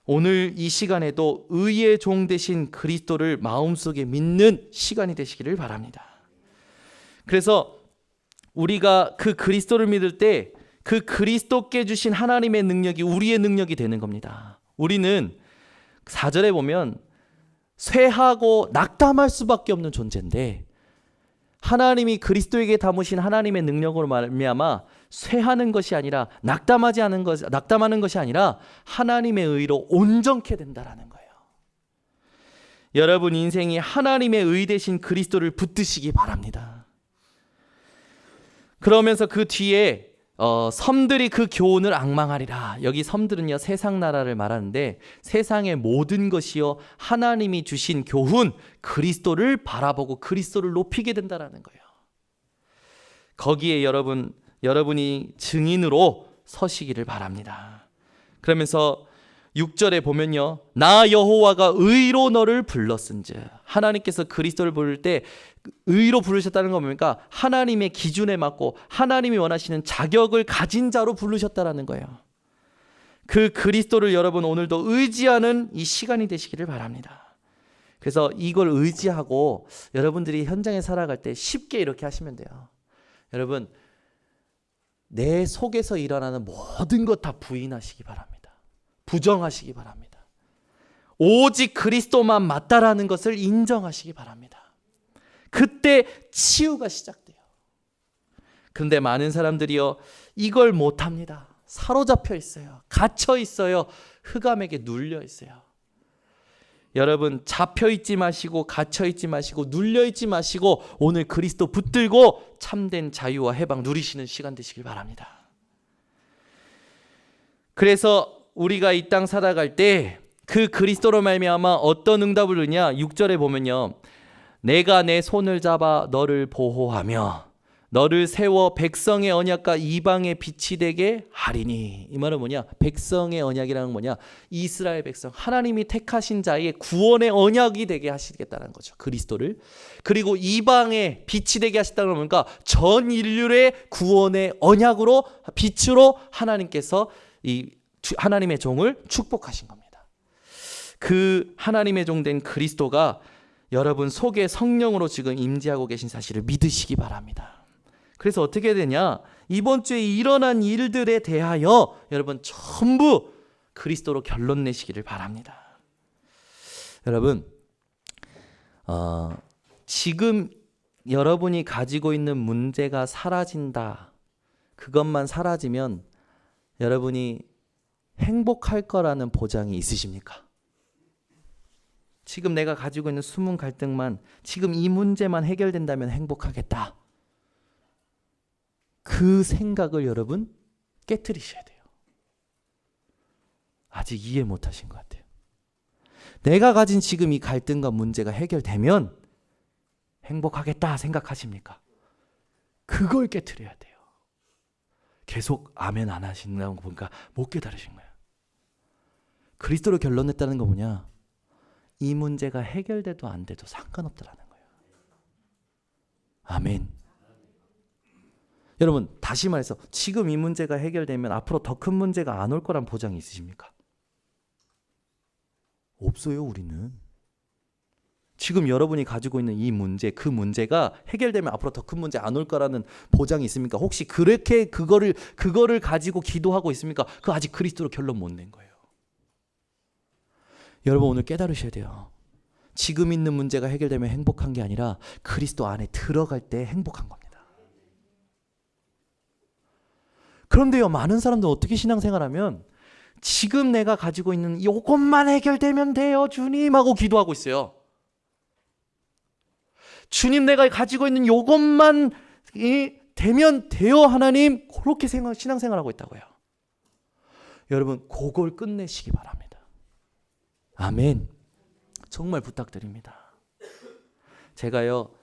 오늘 이 시간에도 의의 종 되신 그리스도를 마음속에 믿는 시간이 되시기를 바랍니다. 그래서 우리가 그 그리스도를 믿을 때 그 그리스도께 주신 하나님의 능력이 우리의 능력이 되는 겁니다. 우리는 4절에 보면 쇠하고 낙담할 수밖에 없는 존재인데, 하나님이 그리스도에게 담으신 하나님의 능력으로 말미암아 쇠하는 것이 아니라 낙담하는 것이 아니라 하나님의 의로 온전케 된다라는 거예요. 여러분 인생이 하나님의 의 되신 그리스도를 붙드시기 바랍니다. 그러면서 그 뒤에 섬들이 그 교훈을 앙망하리라. 여기 섬들은요, 세상 나라를 말하는데 세상의 모든 것이요 하나님이 주신 교훈, 그리스도를 바라보고 그리스도를 높이게 된다라는 거예요. 거기에 여러분이 증인으로 서시기를 바랍니다. 그러면서 6절에 보면요, 나 여호와가 의로 너를 불렀은즉. 하나님께서 그리스도를 부를 때 의로 부르셨다는 건 뭡니까? 하나님의 기준에 맞고 하나님이 원하시는 자격을 가진 자로 부르셨다라는 거예요. 그 그리스도를 여러분 오늘도 의지하는 이 시간이 되시기를 바랍니다. 그래서 이걸 의지하고 여러분들이 현장에 살아갈 때 쉽게 이렇게 하시면 돼요. 여러분, 내 속에서 일어나는 모든 것 다 부인하시기 바랍니다. 부정하시기 바랍니다. 오직 그리스도만 맞다라는 것을 인정하시기 바랍니다. 그때 치유가 시작돼요. 그런데 많은 사람들이요, 이걸 못합니다. 사로잡혀 있어요. 갇혀 있어요. 흑암에게 눌려 있어요. 여러분, 잡혀 있지 마시고 갇혀 있지 마시고 눌려 있지 마시고 오늘 그리스도 붙들고 참된 자유와 해방 누리시는 시간 되시길 바랍니다. 그래서 우리가 이 땅 살아갈 때 그 그리스도로 말미암아 어떤 응답을 주냐? 6절에 보면요, 내가 내 손을 잡아 너를 보호하며 너를 세워 백성의 언약과 이방의 빛이 되게 하리니. 이 말은 뭐냐? 백성의 언약이라는 건 뭐냐? 이스라엘 백성, 하나님이 택하신 자의 구원의 언약이 되게 하시겠다는 거죠. 그리스도를. 그리고 이방의 빛이 되게 하셨다는 건 뭔가 전 인류의 구원의 언약으로, 빛으로 하나님께서 이 하나님의 종을 축복하신 겁니다. 그 하나님의 종 된 그리스도가 여러분 속에 성령으로 지금 임재하고 계신 사실을 믿으시기 바랍니다. 그래서 어떻게 되냐? 이번 주에 일어난 일들에 대하여 여러분 전부 그리스도로 결론 내시기를 바랍니다. 여러분, 지금 여러분이 가지고 있는 문제가 사라진다. 그것만 사라지면 여러분이 행복할 거라는 보장이 있으십니까? 지금 내가 가지고 있는 숨은 갈등만, 지금 이 문제만 해결된다면 행복하겠다. 그 생각을 여러분 깨트리셔야 돼요. 아직 이해 못하신 것 같아요. 내가 가진 지금 이 갈등과 문제가 해결되면 행복하겠다 생각하십니까? 그걸 깨트려야 돼요. 계속 아멘 안 하신다고 보니까 못 깨달으신 거예요. 그리스도로 결론 냈다는 거 뭐냐? 이 문제가 해결돼도 안 돼도 상관없다라는 거예요. 아멘. 여러분, 다시 말해서 지금 이 문제가 해결되면 앞으로 더 큰 문제가 안 올 거란 보장이 있으십니까? 없어요. 우리는 지금 여러분이 가지고 있는 이 문제, 그 문제가 해결되면 앞으로 더 큰 문제 안 올 거라는 보장이 있습니까? 혹시 그렇게 그거를 가지고 기도하고 있습니까? 그거 아직 그리스도로 결론 못 낸 거예요. 여러분, 오늘 깨달으셔야 돼요. 지금 있는 문제가 해결되면 행복한 게 아니라 그리스도 안에 들어갈 때 행복한 겁니다. 그런데요, 많은 사람들 어떻게 신앙생활하면 지금 내가 가지고 있는 이것만 해결되면 돼요 주님 하고 기도하고 있어요. 주님, 내가 가지고 있는 이것만 되면 돼요 하나님, 그렇게 신앙생활하고 있다고요. 여러분, 그걸 끝내시기 바랍니다. 아멘. 정말 부탁드립니다. 제가요,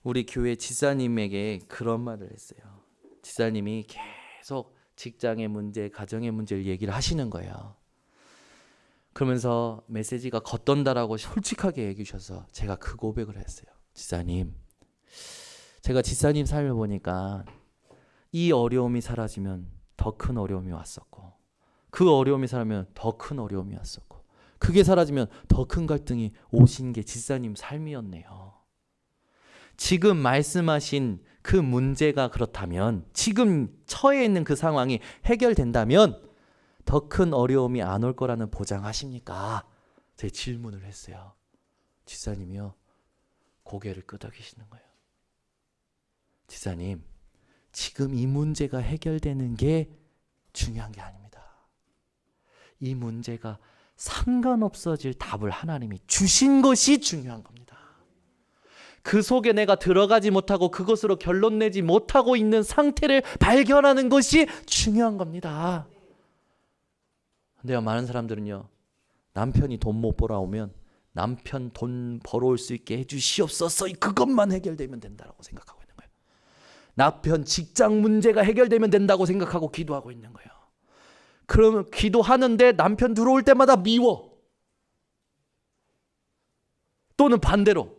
우리 교회 지사님에게 그런 말을 했어요. 지사님이 계속 직장의 문제, 가정의 문제를 얘기를 하시는 거예요. 그러면서 메시지가 겉돈다라고 솔직하게 얘기해 주셔서 제가 그 고백을 했어요. 지사님, 제가 지사님 삶을 보니까 이 어려움이 사라지면 더 큰 어려움이 왔었고, 그 어려움이 사라지면 더 큰 어려움이 왔었고, 그게 사라지면 더 큰 갈등이 오신 게 지사님 삶이었네요. 지금 말씀하신 그 문제가 그렇다면, 지금 처해 있는 그 상황이 해결된다면 더 큰 어려움이 안 올 거라는 보장하십니까? 제 질문을 했어요. 지사님이요, 고개를 끄덕이시는 거예요. 지사님, 지금 이 문제가 해결되는 게 중요한 게 아닙니다. 이 문제가 상관없어질 답을 하나님이 주신 것이 중요한 겁니다. 그 속에 내가 들어가지 못하고 그것으로 결론 내지 못하고 있는 상태를 발견하는 것이 중요한 겁니다. 근데요, 많은 사람들은요, 남편이 돈 못 벌어오면 남편 돈 벌어올 수 있게 해주시옵소서, 그것만 해결되면 된다고 생각하고 있는 거예요. 남편 직장 문제가 해결되면 된다고 생각하고 기도하고 있는 거예요. 그러면 기도하는데 남편 들어올 때마다 미워. 또는 반대로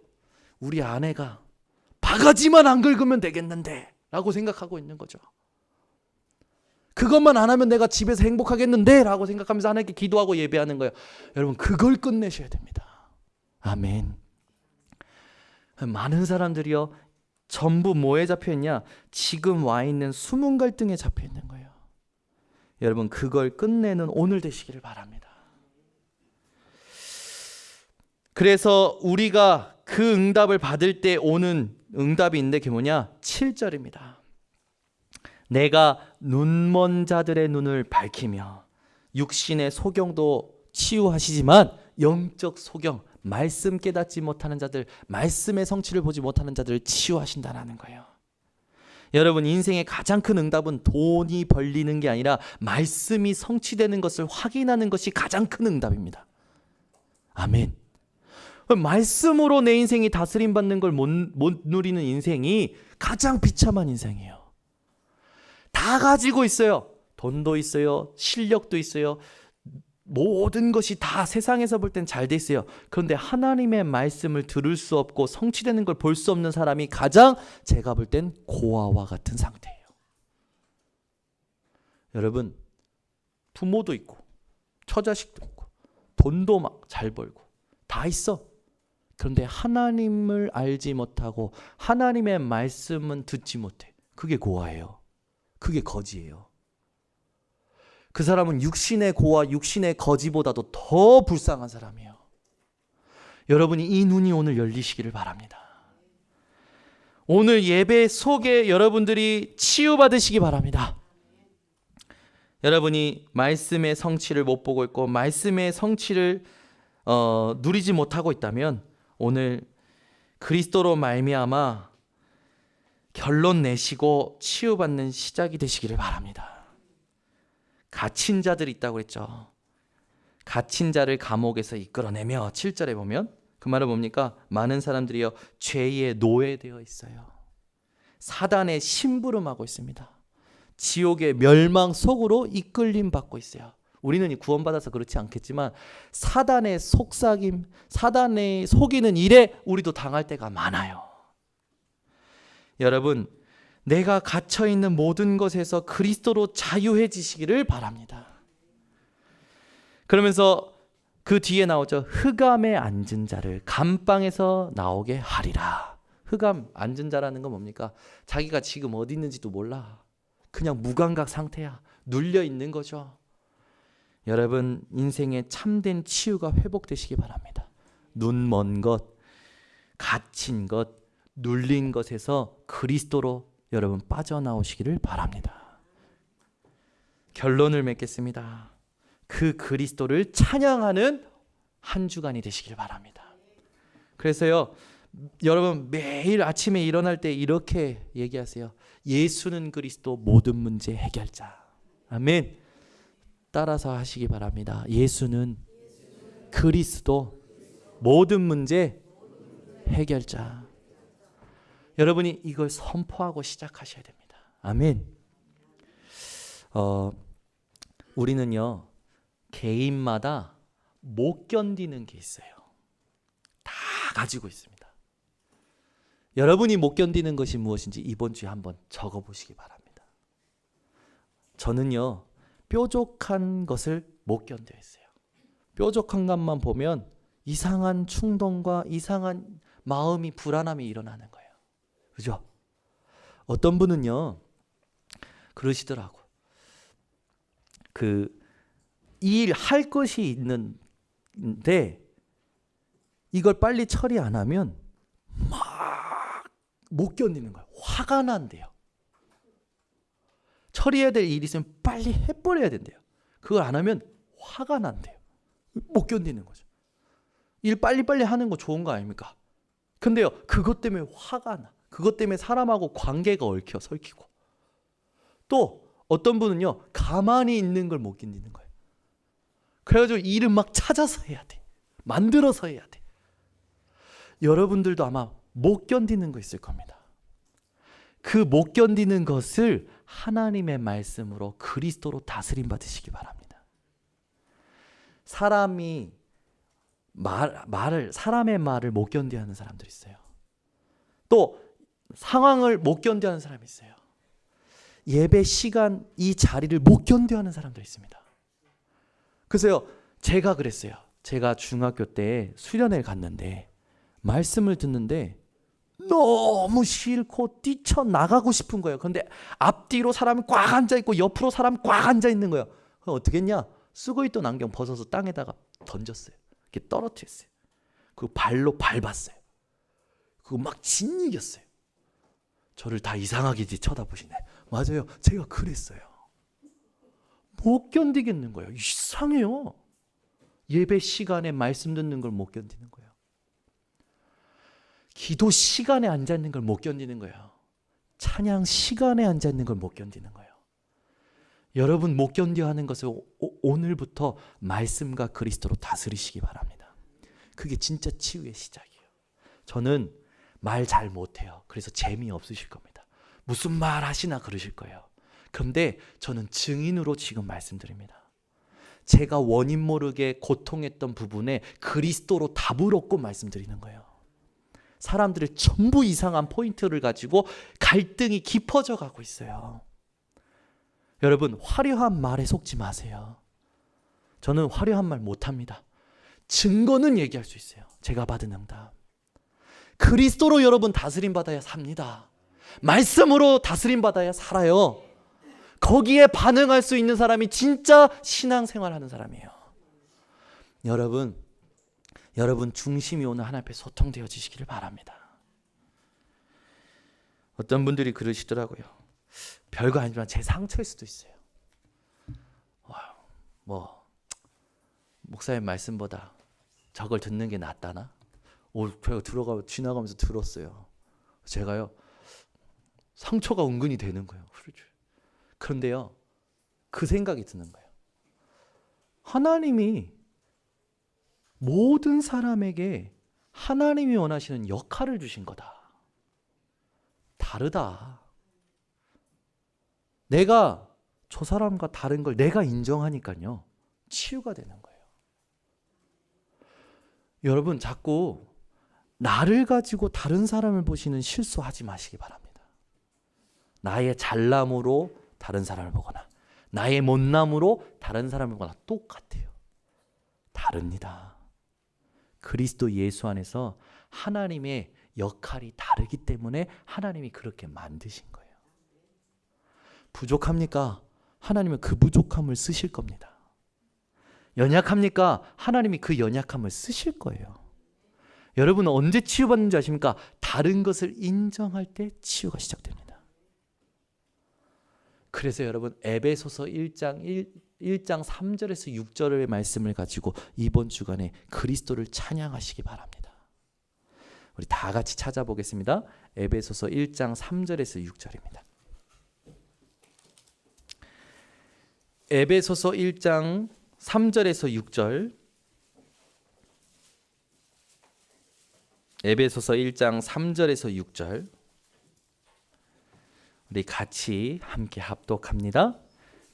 우리 아내가 바가지만 안 긁으면 되겠는데 라고 생각하고 있는 거죠. 그것만 안 하면 내가 집에서 행복하겠는데 라고 생각하면서 하나님께 기도하고 예배하는 거예요. 여러분, 그걸 끝내셔야 됩니다. 아멘. 많은 사람들이요, 전부 뭐에 잡혀 있냐? 지금 와 있는 수문 갈등에 잡혀 있는 거예요. 여러분, 그걸 끝내는 오늘 되시기를 바랍니다. 그래서 우리가 그 응답을 받을 때 오는 응답이 있는데 그게 뭐냐? 7절입니다. 내가 눈먼 자들의 눈을 밝히며 육신의 소경도 치유하시지만 영적 소경, 말씀 깨닫지 못하는 자들, 말씀의 성취를 보지 못하는 자들을 치유하신다는 거예요. 여러분, 인생의 가장 큰 응답은 돈이 벌리는 게 아니라 말씀이 성취되는 것을 확인하는 것이 가장 큰 응답입니다. 아멘. 말씀으로 내 인생이 다스림 받는 걸 못 누리는 인생이 가장 비참한 인생이에요. 다 가지고 있어요. 돈도 있어요. 실력도 있어요. 모든 것이 다 세상에서 볼 땐 잘 돼 있어요. 그런데 하나님의 말씀을 들을 수 없고 성취되는 걸 볼 수 없는 사람이 가장 제가 볼 땐 고아와 같은 상태예요. 여러분, 부모도 있고 처자식도 있고 돈도 막 잘 벌고 다 있어. 그런데 하나님을 알지 못하고 하나님의 말씀은 듣지 못해. 그게 고아예요. 그게 거지예요. 그 사람은 육신의 고아, 육신의 거지보다도 더 불쌍한 사람이에요. 여러분이 이 눈이 오늘 열리시기를 바랍니다. 오늘 예배 속에 여러분들이 치유받으시기 바랍니다. 여러분이 말씀의 성취를 못 보고 있고 말씀의 성취를 누리지 못하고 있다면 오늘 그리스도로 말미암아 결론 내시고 치유받는 시작이 되시기를 바랍니다. 갇힌 자들이 있다고 그랬죠. 갇힌 자를 감옥에서 이끌어내며 7절에 보면 그 말은 뭡니까? 많은 사람들이요 죄의 노예되어 있어요. 사단의 심부름하고 있습니다. 지옥의 멸망 속으로 이끌림 받고 있어요. 우리는 구원받아서 그렇지 않겠지만 사단의 속삭임, 사단의 속이는 일에 우리도 당할 때가 많아요. 여러분, 내가 갇혀있는 모든 것에서 그리스도로 자유해지시기를 바랍니다. 그러면서 그 뒤에 나오죠. 흑암에 앉은 자를 감방에서 나오게 하리라. 흑암 앉은 자라는 건 뭡니까? 자기가 지금 어디 있는지도 몰라. 그냥 무감각 상태야. 눌려 있는 거죠. 여러분, 인생의 참된 치유가 회복되시기 바랍니다. 눈먼 것, 갇힌 것, 눌린 것에서 그리스도로 여러분 빠져나오시기를 바랍니다. 결론을 맺겠습니다. 그 그리스도를 찬양하는 한 주간이 되시길 바랍니다. 그래서요, 여러분 매일 아침에 일어날 때 이렇게 얘기하세요. 예수는 그리스도 모든 문제 해결자. 아멘. 따라서 하시기 바랍니다. 예수는 그리스도 모든 문제 해결자. 여러분이 이걸 선포하고 시작하셔야 됩니다. 아멘. 우리는요 개인마다 못 견디는 게 있어요. 다 가지고 있습니다. 여러분이 못 견디는 것이 무엇인지 이번 주에 한번 적어보시기 바랍니다. 저는요 뾰족한 것을 못 견뎌 했어요. 뾰족한 것만 보면 이상한 충동과 이상한 마음이 불안함이 일어나는 거예요. 그죠? 어떤 분은요 그러시더라고. 일 할 것이 있는데 이걸 빨리 처리 안 하면 막 못 견디는 거예요. 화가 난대요. 처리해야 될 일이 있으면 빨리 해버려야 된대요. 그걸 안 하면 화가 난대요. 못 견디는 거죠. 일 빨리빨리 하는 거 좋은 거 아닙니까? 근데요 그것 때문에 화가 나. 그것 때문에 사람하고 관계가 얽혀 설키고, 또 어떤 분은요 가만히 있는 걸 못 견디는 거예요. 그래가지고 일을 막 찾아서 해야 돼. 만들어서 해야 돼. 여러분들도 아마 못 견디는 거 있을 겁니다. 그 못 견디는 것을 하나님의 말씀으로 그리스도로 다스림 받으시기 바랍니다. 사람의 말을 못 견디하는 사람들이 있어요. 또 상황을 못 견디하는 사람이 있어요. 예배 시간 이 자리를 못 견뎌하는 사람도 있습니다. 그래서요, 제가 그랬어요. 제가 중학교 때 수련회를 갔는데 말씀을 듣는데 너무 싫고 뛰쳐나가고 싶은 거예요. 그런데 앞뒤로 사람이 꽉 앉아있고 옆으로 사람이 꽉 앉아있는 거예요. 그럼 어떻게 했냐? 쓰고 있던 안경 벗어서 땅에다가 던졌어요. 이렇게 떨어뜨렸어요. 그 발로 밟았어요. 그거 막 짓이겼어요. 저를 다 이상하게 쳐다보시네. 맞아요. 제가 그랬어요. 못 견디겠는 거예요. 이상해요. 예배 시간에 말씀 듣는 걸 못 견디는 거예요. 기도 시간에 앉아있는 걸 못 견디는 거예요. 찬양 시간에 앉아있는 걸 못 견디는 거예요. 여러분 못 견뎌 하는 것을 오늘부터 말씀과 그리스도로 다스리시기 바랍니다. 그게 진짜 치유의 시작이에요. 저는 말 잘 못해요. 그래서 재미없으실 겁니다. 무슨 말 하시나 그러실 거예요. 그런데 저는 증인으로 지금 말씀드립니다. 제가 원인 모르게 고통했던 부분에 그리스도로 답을 얻고 말씀드리는 거예요. 사람들의 전부 이상한 포인트를 가지고 갈등이 깊어져 가고 있어요. 여러분, 화려한 말에 속지 마세요. 저는 화려한 말 못합니다. 증거는 얘기할 수 있어요. 제가 받은 응답. 그리스도로 여러분 다스림 받아야 삽니다. 말씀으로 다스림 받아야 살아요. 거기에 반응할 수 있는 사람이 진짜 신앙생활하는 사람이에요. 여러분 중심이 오늘 하나님 앞에 소통되어지시기를 바랍니다. 어떤 분들이 그러시더라고요. 별거 아니지만 제 상처일 수도 있어요. 목사님 말씀보다 저걸 듣는 게 낫다나? 제가 지나가면서 들었어요. 제가요, 상처가 은근히 되는 거예요. 그런데요, 그 생각이 드는 거예요. 하나님이 모든 사람에게 하나님이 원하시는 역할을 주신 거다. 다르다. 내가 저 사람과 다른 걸 내가 인정하니까요, 치유가 되는 거예요. 여러분 자꾸 나를 가지고 다른 사람을 보시는 실수하지 마시기 바랍니다. 나의 잘남으로 다른 사람을 보거나 나의 못남으로 다른 사람을 보거나 똑같아요. 다릅니다. 그리스도 예수 안에서 하나님의 역할이 다르기 때문에 하나님이 그렇게 만드신 거예요. 부족합니까? 하나님은 그 부족함을 쓰실 겁니다. 연약합니까? 하나님이 그 연약함을 쓰실 거예요. 여러분은 언제 치유받는지 아십니까? 다른 것을 인정할 때 치유가 시작됩니다. 그래서 여러분 에베소서 1장 3절에서 6절의 말씀을 가지고 이번 주간에 그리스도를 찬양하시기 바랍니다. 우리 다 같이 찾아보겠습니다. 에베소서 1장 3절에서 6절입니다. 에베소서 1장 3절에서 6절. 에베소서 1장 3절에서 6절. 우리 같이 함께 합독합니다.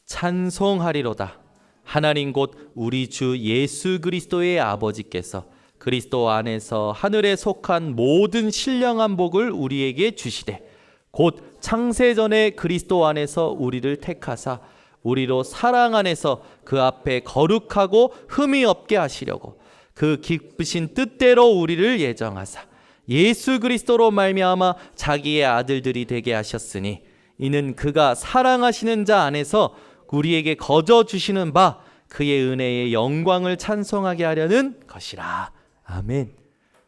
찬송하리로다. 하나님 곧 우리 주 예수 그리스도의 아버지께서 그리스도 안에서 하늘에 속한 모든 신령한 복을 우리에게 주시되 곧 창세전에 그리스도 안에서 우리를 택하사 우리로 사랑 안에서 그 앞에 거룩하고 흠이 없게 하시려고 그 기쁘신 뜻대로 우리를 예정하사 예수 그리스도로 말미암아 자기의 아들들이 되게 하셨으니 이는 그가 사랑하시는 자 안에서 우리에게 거저 주시는 바 그의 은혜의 영광을 찬송하게 하려는 것이라. 아멘.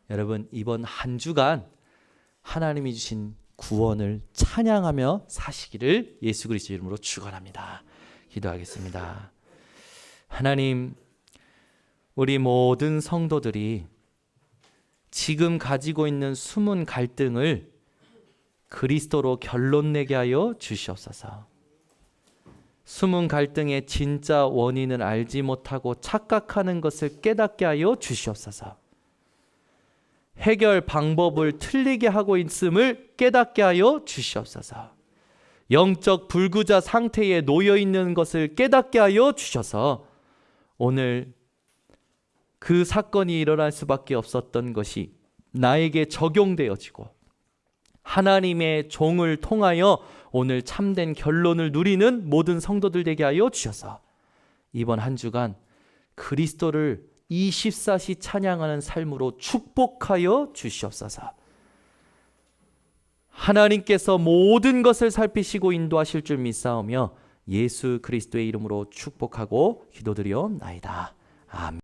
여러분 이번 한 주간 하나님이 주신 구원을 찬양하며 사시기를 예수 그리스도 이름으로 축원합니다. 기도하겠습니다. 하나님, 우리 모든 성도들이 지금 가지고 있는 숨은 갈등을 그리스도로 결론내게 하여 주시옵소서. 숨은 갈등의 진짜 원인을 알지 못하고 착각하는 것을 깨닫게 하여 주시옵소서. 해결 방법을 틀리게 하고 있음을 깨닫게 하여 주시옵소서. 영적 불구자 상태에 놓여 있는 것을 깨닫게 하여 주셔서 오늘 그 사건이 일어날 수밖에 없었던 것이 나에게 적용되어지고 하나님의 종을 통하여 오늘 참된 결론을 누리는 모든 성도들 되게 하여 주셔서 이번 한 주간 그리스도를 24시 찬양하는 삶으로 축복하여 주시옵소서. 하나님께서 모든 것을 살피시고 인도하실 줄 믿사오며 예수 그리스도의 이름으로 축복하고 기도드리옵나이다. 아멘.